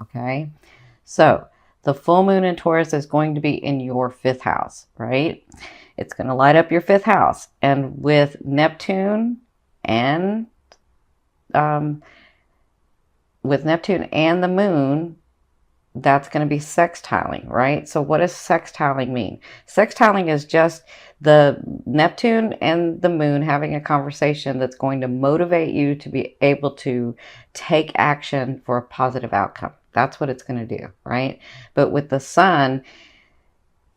Okay. So the full moon in Taurus is going to be in your 5th house, right? It's going to light up your 5th house. And with Neptune and um, the moon, that's going to be sextiling, right? So what does sextiling mean? Sextiling is just the Neptune and the moon having a conversation that's going to motivate you to be able to take action for a positive outcome. That's what it's going to do, right? But with the sun,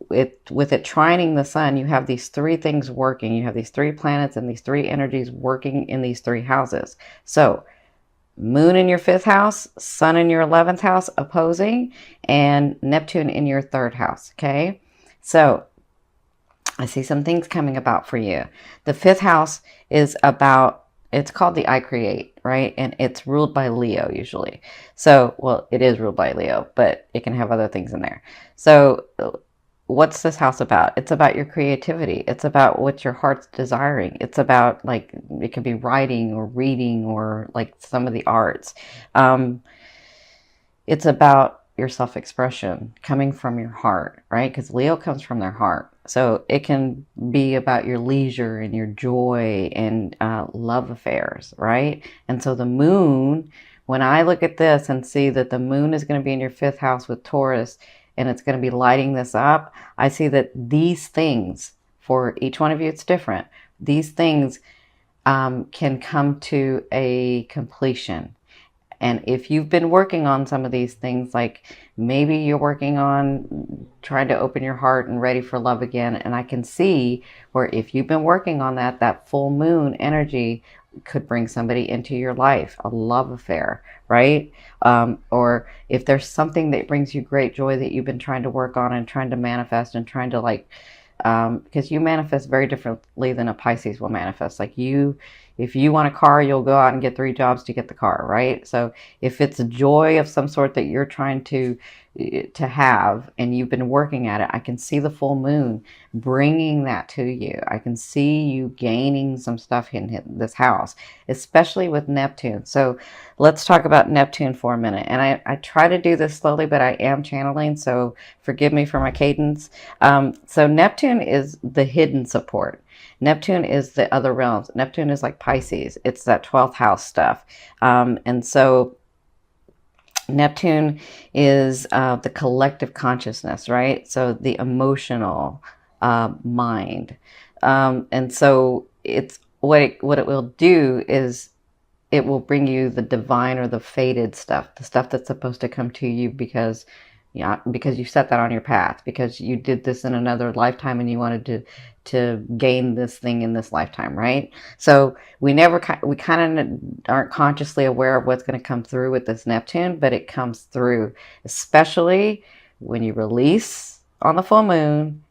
with it trining the sun, you have these 3 things working. You have these 3 planets and these 3 energies working in these 3 houses. So moon in your 5th house, sun in your 11th house opposing, and Neptune in your 3rd house. Okay. So I see some things coming about for you. The 5th house is about, it's called the I create, right? And it's ruled by Leo usually. So, well, it is ruled by Leo, but it can have other things in there. So what's this house about? It's about your creativity. It's about what your heart's desiring. It's about, like, it could be writing or reading or like some of the arts. It's about your self-expression coming from your heart, right? Because Leo comes from their heart. So it can be about your leisure and your joy and love affairs, right? And so the moon, when I look at this and see that the moon is going to be in your 5th house with Taurus, and it's going to be lighting this up, I see that these things, for each one of you, it's different. These things can come to a completion. And if you've been working on some of these things, like maybe you're working on trying to open your heart and ready for love again, and I can see where if you've been working on that, that full moon energy could bring somebody into your life, a love affair, right? Or if there's something that brings you great joy that you've been trying to work on and trying to manifest and trying to, like, because you manifest very differently than a Pisces will manifest. Like, if you want a car, you'll go out and get 3 jobs to get the car, right? So if it's a joy of some sort that you're trying to have and you've been working at it, I can see the full moon bringing that to you. I can see you gaining some stuff in this house, especially with Neptune. So let's talk about Neptune for a minute. And I try to do this slowly, but I am channeling, so forgive me for my cadence. So Neptune is the hidden support. Neptune is the other realms. Neptune is like Pisces. It's that 12th house stuff. And so Neptune is the collective consciousness, right? So the emotional mind. And so it's what it will do is it will bring you the divine or the fated stuff, the stuff that's supposed to come to you because, yeah, because you set that on your path, because you did this in another lifetime and you wanted to gain this thing in this lifetime, right? So we kind of aren't consciously aware of what's going to come through with this Neptune, but it comes through, especially when you release on the full moon.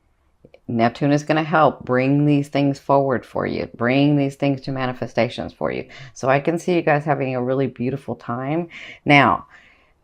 Neptune is going to help bring these things forward for you, bring these things to manifestations for you. So I can see you guys having a really beautiful time. Now,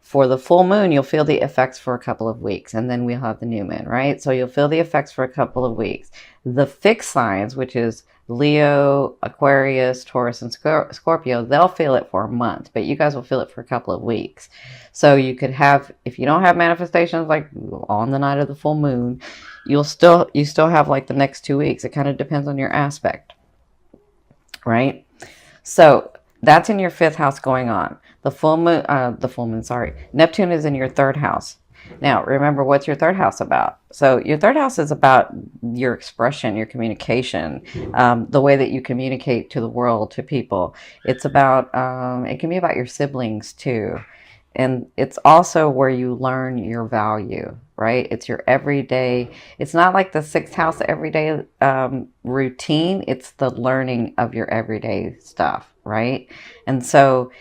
for the full moon, you'll feel the effects for a couple of weeks, and then we'll have the new moon, right? So you'll feel the effects for a couple of weeks. The fixed signs, which is Leo, Aquarius, Taurus, and Scorpio, they'll feel it for a month, but you guys will feel it for a couple of weeks. So you could have, if you don't have manifestations like on the night of the full moon, you still have like the next 2 weeks. It kind of depends on your aspect, right? So that's in your 5th house going on. Sorry. Neptune is in your 3rd house. Now, remember, what's your 3rd house about? So your 3rd house is about your expression, your communication, the way that you communicate to the world, to people. It's about, it can be about your siblings too. And it's also where you learn your value, right? It's your everyday, it's not like the 6th house everyday routine. It's the learning of your everyday stuff, right? And so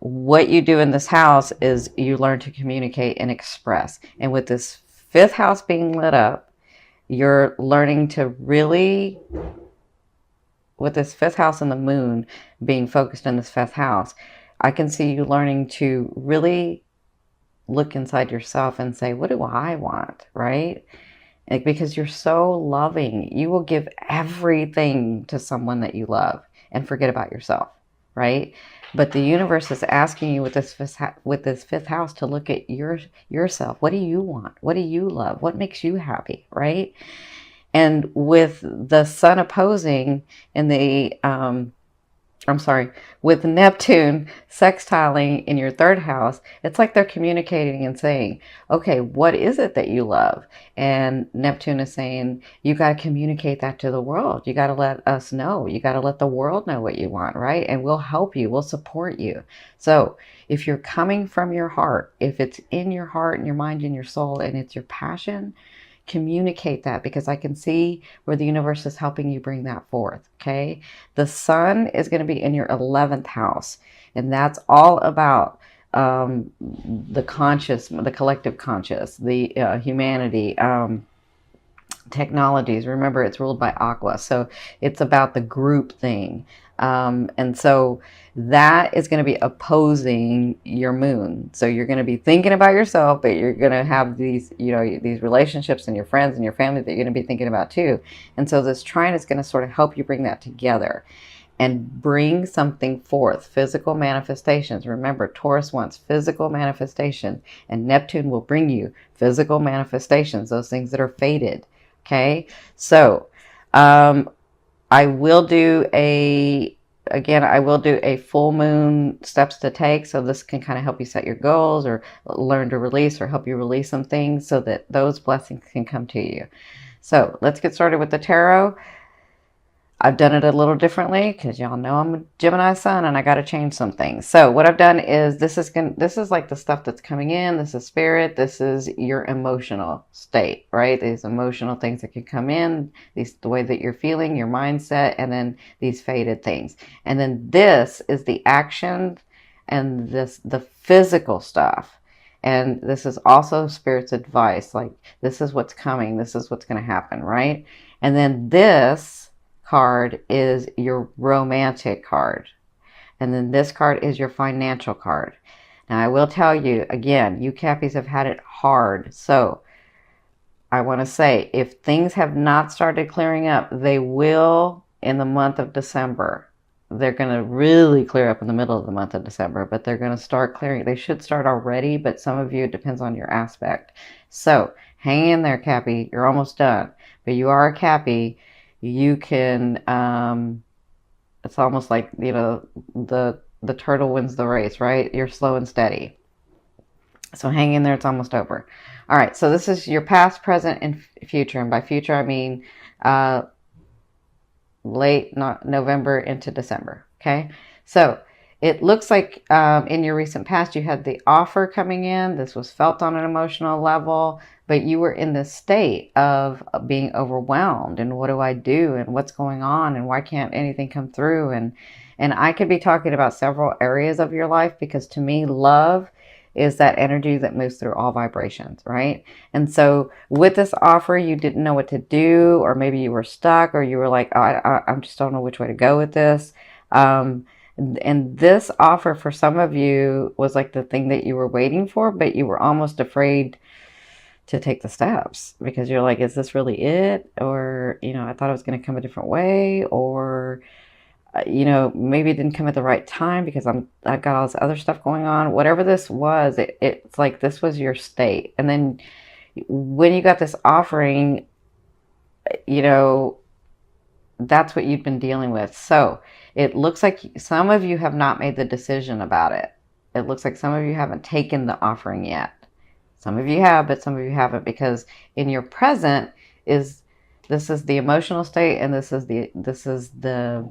what you do in this house is you learn to communicate and express. And with this 5th house being lit up, you're learning to really, with this 5th house and the moon being focused in this 5th house, I can see you learning to really look inside yourself and say, what do I want, right? Like, because you're so loving, you will give everything to someone that you love and forget about yourself, right? But the universe is asking you with this fifth house to look at yourself. What do you want? What do you love? What makes you happy, right? And with the sun opposing in the I'm sorry, with Neptune sextiling in your third house, it's like they're communicating and saying, okay, what is it that you love? And Neptune is saying, you got to communicate that to the world. You got to let us know. You got to let the world know what you want, right? And we'll help you. We'll support you. So if you're coming from your heart, if it's in your heart and your mind and your soul and it's your passion, communicate that, because I can see where the universe is helping you bring that forth. Okay. The sun is going to be in your 11th house, and that's all about the conscious, the collective conscious, the humanity, technologies. Remember, it's ruled by Aqua, so it's about the group thing. And so that is going to be opposing your moon. So you're going to be thinking about yourself, but you're going to have these, you know, these relationships and your friends and your family that you're going to be thinking about too. And so this trine is going to sort of help you bring that together and bring something forth, physical manifestations. Remember, Taurus wants physical manifestation, and Neptune will bring you physical manifestations, those things that are fated. Okay, so I will do I will do a full moon steps to take. So this can kind of help you set your goals or learn to release or help you release some things so that those blessings can come to you. So let's get started with the tarot. I've done it a little differently because y'all know I'm a Gemini sun and I got to change some things. So what I've done is this is like the stuff that's coming in. This is spirit. This is your emotional state, right? These emotional things that can come in, the way that you're feeling, your mindset, and then these faded things. And then this is the action and the physical stuff. And this is also spirit's advice. Like, this is what's coming. This is what's going to happen, right? And then this card is your romantic card. And then this card is your financial card. Now, I will tell you, again, you Cappies have had it hard. So I want to say, if things have not started clearing up, they will in the month of December. They're going to really clear up in the middle of the month of December, but they're going to start clearing. They should start already, but some of you, it depends on your aspect. So hang in there, Cappy. You're almost done. But you are a Cappy. You can, it's almost like, you know, the turtle wins the race, right? You're slow and steady. So hang in there. It's almost over. All right. So this is your past, present, and future. And by future, I mean late November into December. Okay. So it looks like in your recent past, you had the offer coming in. This was felt on an emotional level, but you were in this state of being overwhelmed. And what do I do? And what's going on? And why can't anything come through? And I could be talking about several areas of your life, because to me, love is that energy that moves through all vibrations, right? And so with this offer, you didn't know what to do, or maybe you were stuck, or you were like, oh, I just don't know which way to go with this. And this offer for some of you was like the thing that you were waiting for, but you were almost afraid to take the steps because you're like, is this really it? Or, you know, I thought it was going to come a different way, or, you know, maybe it didn't come at the right time because I've got all this other stuff going on. Whatever this was, it's like this was your state. And then when you got this offering, you know, that's what you've been dealing with. So it looks like some of you have not made the decision about it. It looks like some of you haven't taken the offering yet. Some of you have, but some of you haven't, because in your present this is the emotional state, and this is the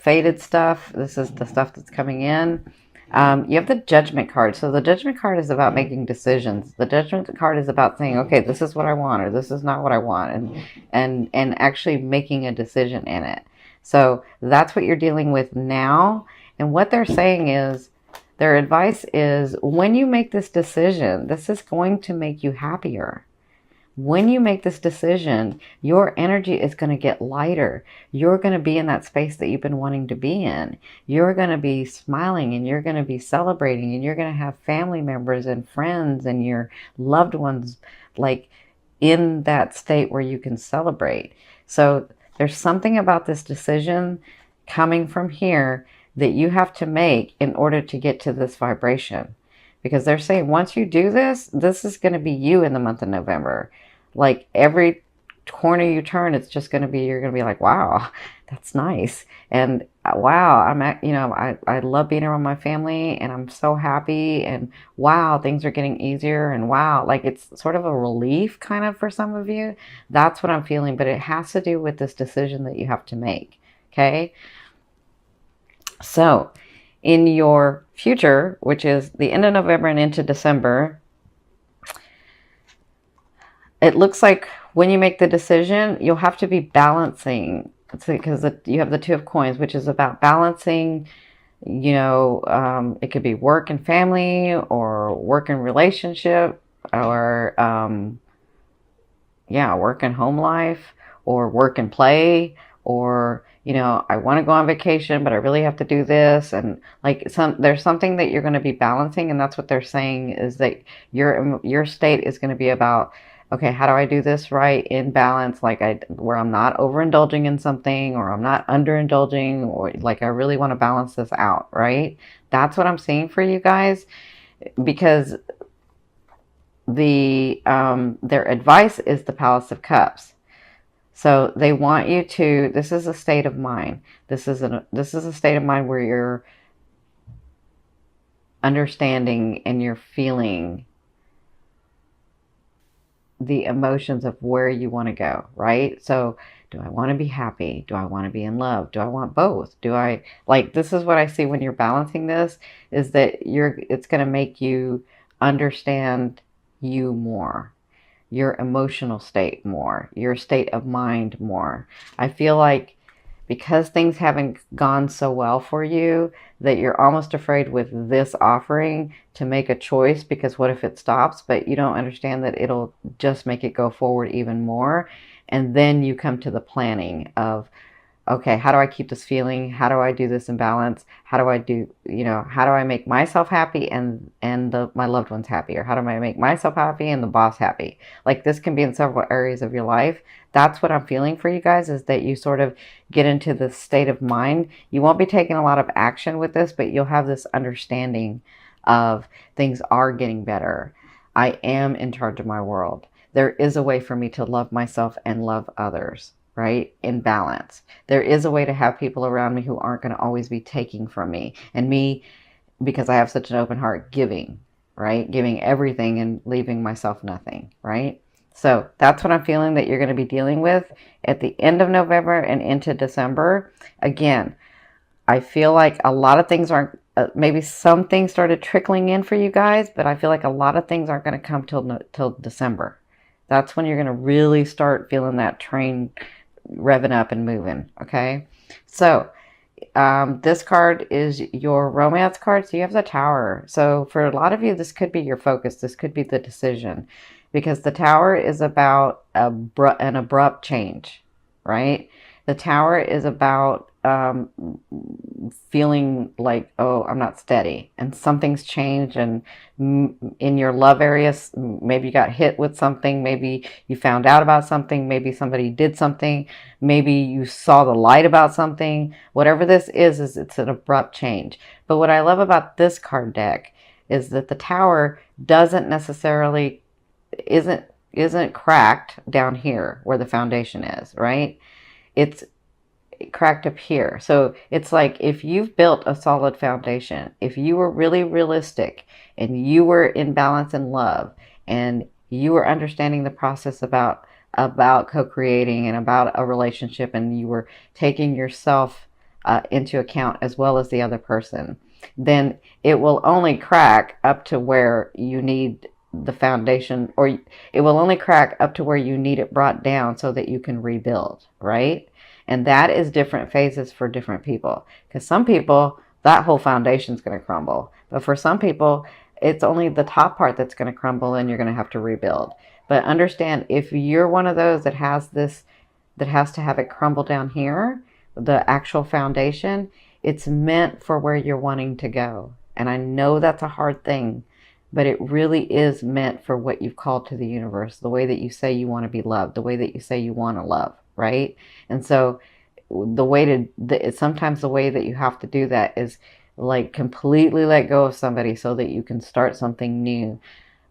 faded stuff. This is the stuff that's coming in. You have the Judgment card. So the Judgment card is about making decisions. The Judgment card is about saying, okay, this is what I want, or this is not what I want, and actually making a decision in it. So that's what you're dealing with now. And what they're saying is, their advice is, when you make this decision, this is going to make you happier. When you make this decision, your energy is going to get lighter. You're going to be in that space that you've been wanting to be in. You're going to be smiling, and you're going to be celebrating, and you're going to have family members and friends and your loved ones like in that state where you can celebrate. So there's something about this decision coming from here that you have to make in order to get to this vibration. Because they're saying once you do this, this is going to be you in the month of November. Like every corner you turn, it's just going to be, you're going to be like, wow, that's nice. And wow, I'm at, I love being around my family and I'm so happy. And wow, things are getting easier. And wow, like it's sort of a relief kind of for some of you. That's what I'm feeling. But it has to do with this decision that you have to make. Okay. So in your future, which is the end of November and into December, it looks like when you make the decision, you'll have to be balancing, because you have the Two of Coins, which is about balancing, it could be work and family, or work and relationship, or work and home life, or work and play, or I want to go on vacation, but I really have to do this. And like there's something that you're going to be balancing. And that's what they're saying, is that your state is going to be about, okay, how do I do this right in balance? Like where I'm not overindulging in something, or I'm not underindulging, or like I really want to balance this out, right? That's what I'm seeing for you guys, because their advice is the Palace of Cups. So they want you to, this is a state of mind. This is a state of mind where you're understanding and you're feeling the emotions of where you want to go, right? So do I want to be happy? Do I want to be in love? Do I want both? This is what I see when you're balancing this, is that it's going to make you understand you more, your emotional state more, your state of mind more. I feel like because things haven't gone so well for you, that you're almost afraid with this offering to make a choice, because what if it stops? But you don't understand that it'll just make it go forward even more. And then you come to the planning of, okay, how do I keep this feeling? How do I do this in balance? How do I make myself happy and my loved ones happy? Or how do I make myself happy and the boss happy? Like this can be in several areas of your life. That's what I'm feeling for you guys, is that you sort of get into this state of mind. You won't be taking a lot of action with this, but you'll have this understanding of things are getting better. I am in charge of my world. There is a way for me to love myself and love others, right? In balance. There is a way to have people around me who aren't going to always be taking from me. And me, because I have such an open heart, giving, right? Giving everything and leaving myself nothing, right? So that's what I'm feeling that you're going to be dealing with at the end of November and into December. Again, I feel like a lot of things aren't, maybe some things started trickling in for you guys, but I feel like a lot of things aren't going to come till December. That's when you're going to really start feeling that train revving up and moving. Okay. So this card is your romance card. So you have the Tower. So for a lot of you, this could be your focus. This could be the decision, because the Tower is about an abrupt change, right? The Tower is about feeling like, oh, I'm not steady, and something's changed. And in your love areas, maybe you got hit with something, maybe you found out about something, maybe somebody did something, maybe you saw the light about something. Whatever this is it's an abrupt change. But what I love about this card deck is that the Tower doesn't necessarily, isn't cracked down here where the foundation is, right? It's cracked up here. So it's like, if you've built a solid foundation, if you were really realistic and you were in balance and love, and you were understanding the process about co-creating and about a relationship, and you were taking yourself into account as well as the other person, then it will only crack up to where you need the foundation, or it will only crack up to where you need it brought down so that you can rebuild, right? And that is different phases for different people. Because some people, that whole foundation is going to crumble. But for some people, it's only the top part that's going to crumble, and you're going to have to rebuild. But understand, if you're one of those that has to have it crumble down here, the actual foundation, it's meant for where you're wanting to go. And I know that's a hard thing, but it really is meant for what you've called to the universe, the way that you say you want to be loved, the way that you say you want to love, right? And so the way sometimes the way that you have to do that is like completely let go of somebody so that you can start something new,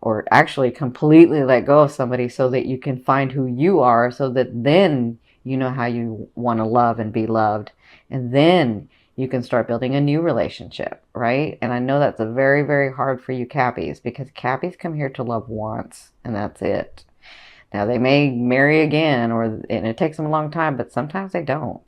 or actually completely let go of somebody so that you can find who you are, so that then you know how you want to love and be loved, and then you can start building a new relationship, right? And I know that's a very, very hard for you Cappies, because Cappies come here to love once and that's it. Now they may marry again, and it takes them a long time, but sometimes they don't.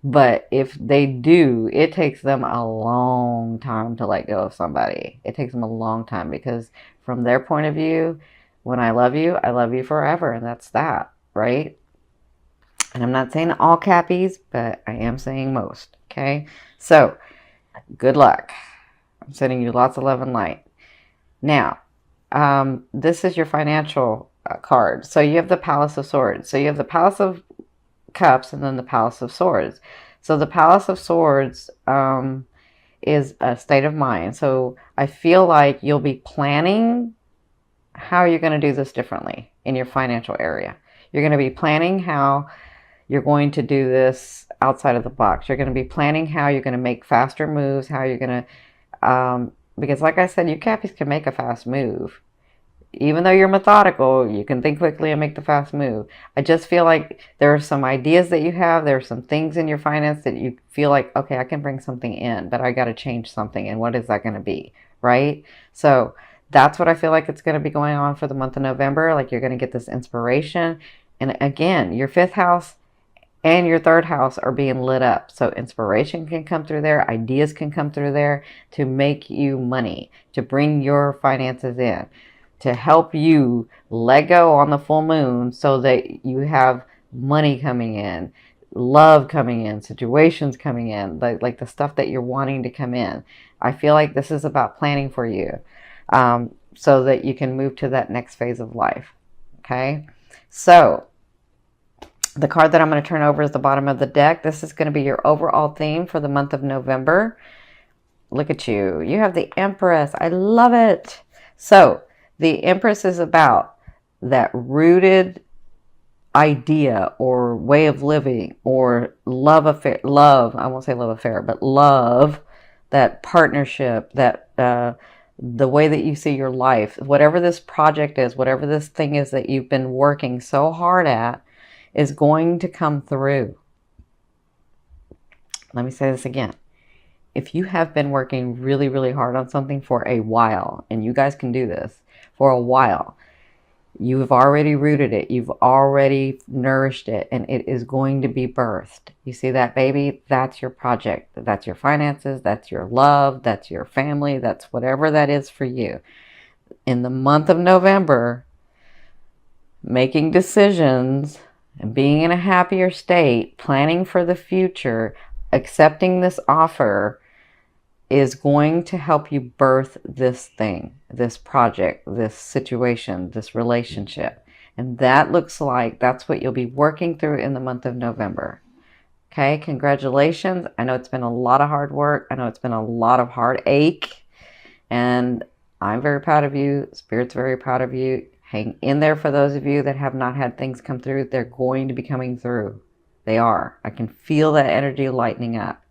But if they do, it takes them a long time to let go of somebody. It takes them a long time, because from their point of view, when I love you forever, and that's that, right? And I'm not saying all Cappies, but I am saying most, okay? So, good luck. I'm sending you lots of love and light. Now, this is your financial card. So you have the Palace of Swords. So you have the Palace of Cups and then the Palace of Swords. So the Palace of Swords is a state of mind. So I feel like you'll be planning how you're going to do this differently in your financial area. You're going to be planning how you're going to do this outside of the box. You're going to be planning how you're going to make faster moves, how you're going to, because like I said, you Cappies can make a fast move. Even though you're methodical, you can think quickly and make the fast move. I just feel like there are some ideas that you have. There are some things in your finance that you feel like, okay, I can bring something in, but I got to change something. And what is that going to be? Right? So that's what I feel like it's going to be going on for the month of November. Like you're going to get this inspiration. And again, your 5th house and your 3rd house are being lit up. So inspiration can come through there. Ideas can come through there to make you money, to bring your finances in, to help you let go on the full moon so that you have money coming in, love coming in, situations coming in, like the stuff that you're wanting to come in. I feel like this is about planning for you, so that you can move to that next phase of life. Okay, so the card that I'm going to turn over is the bottom of the deck. This is going to be your overall theme for the month of November. Look at you. You have the Empress. I love it. So the Empress is about that rooted idea or way of living or love affair. Love, I won't say love affair, but love, that partnership, that the way that you see your life, whatever this project is, whatever this thing is that you've been working so hard at, is going to come through. Let me say this again. If you have been working really, really hard on something for a while, and you guys can do this for a while, you've already rooted it, you've already nourished it, and it is going to be birthed. You see that, baby? That's your project. That's your finances. That's your love. That's your family. That's whatever that is for you. In the month of November, making decisions and being in a happier state, planning for the future, accepting this offer is going to help you birth this thing, this project, this situation, this relationship. And that looks like that's what you'll be working through in the month of November. Okay, congratulations. I know it's been a lot of hard work. I know it's been a lot of heartache. And I'm very proud of you. Spirit's very proud of you. Hang in there for those of you that have not had things come through. They're going to be coming through. They are. I can feel that energy lightening up.